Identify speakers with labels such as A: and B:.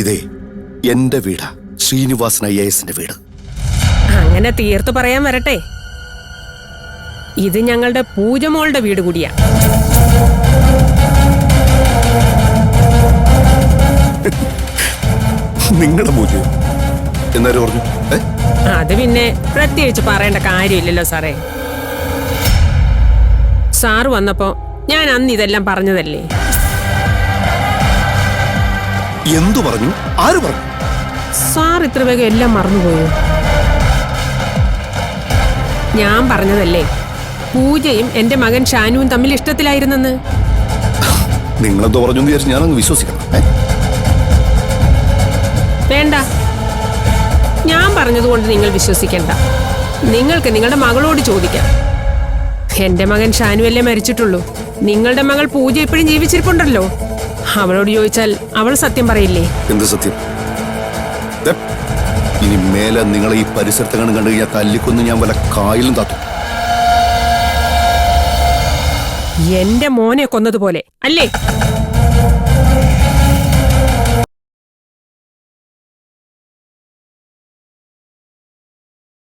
A: ഇതേ എന്റെ വീടാ, ശ്രീനിവാസൻ IAS വീട്.
B: അങ്ങനെ തീർത്തു പറയാൻ വരട്ടെ, ഇത് ഞങ്ങളുടെ പൂജമോളുടെ വീട് കൂടിയാ.
A: നിങ്ങളുടെ പൂജയോ എന്നാരും പറഞ്ഞു?
B: അത് പിന്നെ പ്രത്യേകിച്ച് പറയേണ്ട കാര്യമില്ലല്ലോ സാറേ. സാറ് വന്നപ്പോ ഞാൻ അന്ന് ഇതെല്ലാം പറഞ്ഞതല്ലേ.
A: എന്തു പറഞ്ഞു? ആര് പറഞ്ഞു?
B: സാർ ഇത്ര വേഗം എല്ലാം മറന്നുപോയോ? ഞാൻ പറഞ്ഞതല്ലേ, പൂജയും എന്റെ മകൻ ഷാനുവും തമ്മിൽ ഇഷ്ടത്തിലായിരുന്നെന്ന്.
A: നിങ്ങളെന്തോ പറഞ്ഞു വിചാരിച്ച് ഞാനങ്ങ് വിശ്വസിക്കണം?
B: വേണ്ട, ഞാൻ പറഞ്ഞതുകൊണ്ട് നിങ്ങൾ വിശ്വസിക്കണ്ട. നിങ്ങൾക്ക് നിങ്ങളുടെ മകളോട് ചോദിക്കാം. എന്റെ മകൻ ഷാനുവല്ലേ മരിച്ചിട്ടുള്ളൂ, നിങ്ങളുടെ മകൾ പൂജ ഇപ്പോഴും ജീവിച്ചിരിപ്പുണ്ടല്ലോ. അവളോട് ചോദിച്ചാൽ അവൾ സത്യം പറയില്ലേ?
A: എന്ത് സത്യം? ഇനി മേലെ നിങ്ങളെ ഈ പരിസരത്ത് കണ്ടു കഴിഞ്ഞാൽ തല്ലിക്കൊന്ന് ഞാൻ വല്ല കായലും താത്തു.
B: എന്റെ മോനെ കൊന്നതുപോലെ അല്ലേ?